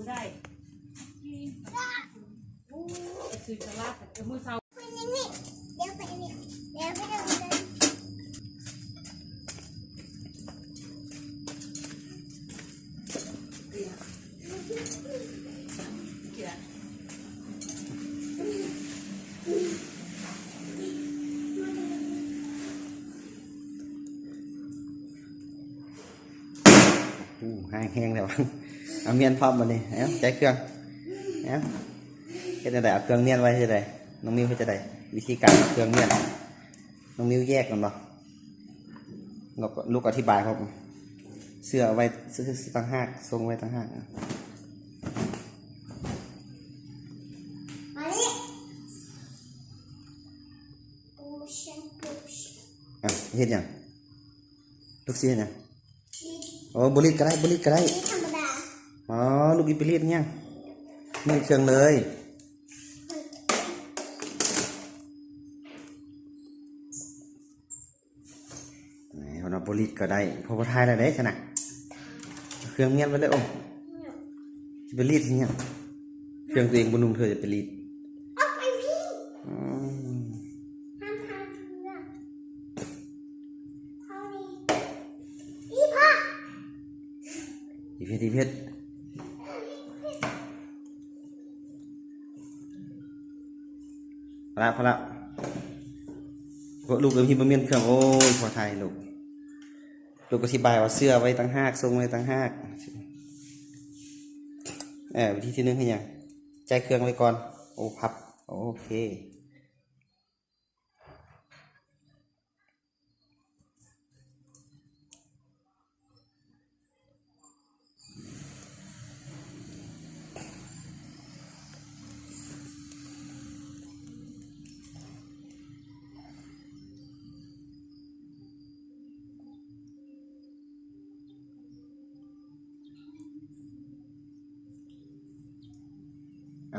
ได้ซื้อสลัดมือเสาเดี๋ยวไปเนี่ยเดี๋ยวไปดูกันแห้งแล้วเอาเมียนพร้อมมาเลยใจเครื่องจะได้เอาเครื่องเมียนไว้จะได้น้องมิวจะได้วิธีการเครื่องเมียนน้องมิวแยกกันบ่ลูกอธิบายครับเสื้อไว้เสื้อตั้งหากทรงไว้ตั้งหากเห็นยังลูกเสียยังโอ้บริษก็ได้อ๋อลูกอิปริตเนี่ยนี่เครื่องเลยคนเอาบริษก็ได้พอพอทายอะไรได้ขนาดเครื่องเงี้ยไปเลยโอ้จะไปรีดเนี่ยเครื่องตัวเองบนนุ่มเธอจะไปรีดทีเพชรพอละลูกกับพี่บะเมียนเครื่องโอ้ยพอไทยลูกก็อธิบายว่าเสื้อไว้ตั้งหากทรงไว้ตั้งหากวิธีที่หนึ่งให้ยังใจเครื่องไว้ก่อนโอ้พับโอเค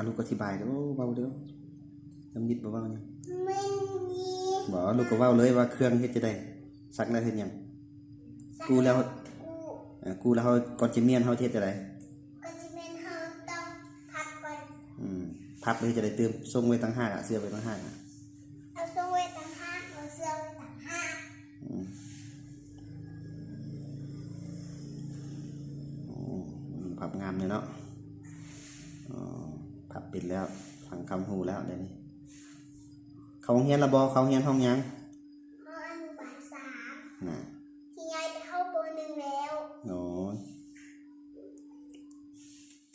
ลูกอธิบายเดี๋ยวเบาเดี๋ยวน้ำยิดเบาๆเนี่ยบอกลูกก็เบาเลยว่าเครื่องเฮ็ดจะได้สักได้เฮ็ดยังกูแล้วก่อนจะเมียนเขาเฮ็ดจะได้ก่อนจะเมียนเขาต้องพับก่อนพับเลยจะได้เติมทรงไว้ตั้งห้าเสื้อไว้ตั้งห้าเอาทรงไว้ตั้งห้าเอาเสื้อไว้ตั้งห้าพับงามเลยเนาะพับปิดแล้วฟังคำหูแล้วเดี๋ยวนี้เขาเฮียนระบอเขาเฮียนห้องยังห้องอนุบาล3ที่ยายไปเข้าป.1แล้วโอ้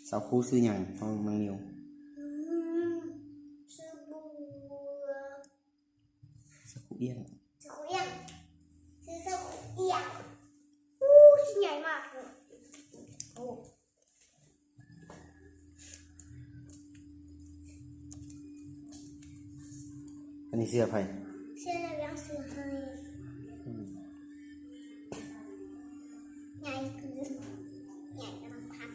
สาวครูซื้อยังห้องมังนิวชื่อบัวสาวครูเอี้ยงชื่อเอี้ยงชื่อสาวเอี้ยงชิ้นใหญ่มากเลยโอ้อันนี้เสื้อไผ่เสื้อเรายังซื้อให้ใหญ่คือใหญ่กำลังพับ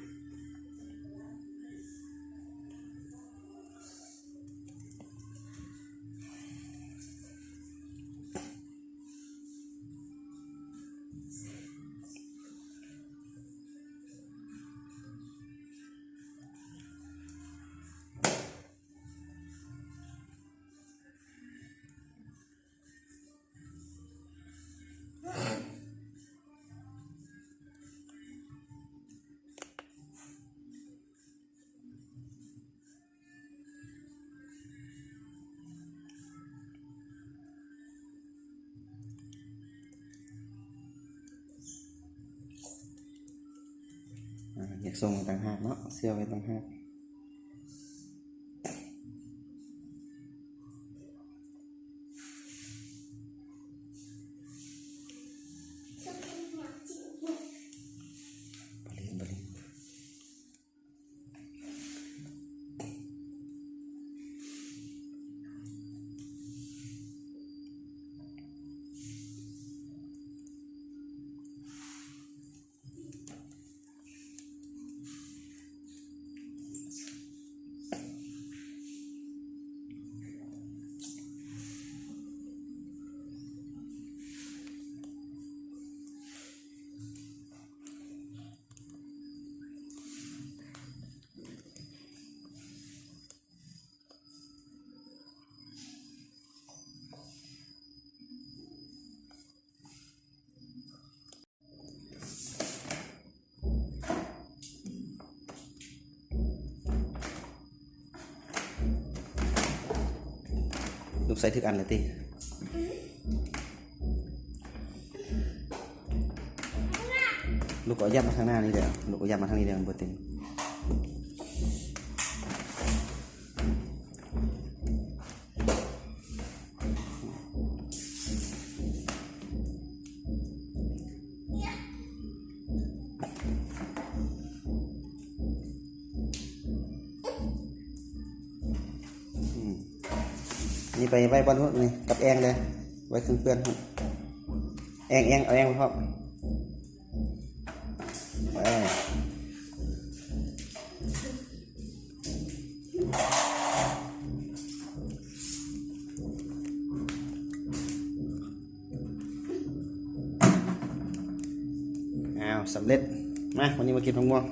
อยากส่งไว้ต่างหากเนาะเสื้อไว้ต่างหากบริ ลูกใส่ถึกอันเลยติลูกก็ยับมาทางหน้านี่เดี๋ยวลูกก็ยับมาทางนี้เดี๋ยวมันบ่เต็มนี่ไปไว้บนหัวนี่กับแองเลยไว้เครื่องเพื่อนแองเอาแองมาพร้อมไปอ้าวสำเร็จมาวันนี้มากินผักม่วง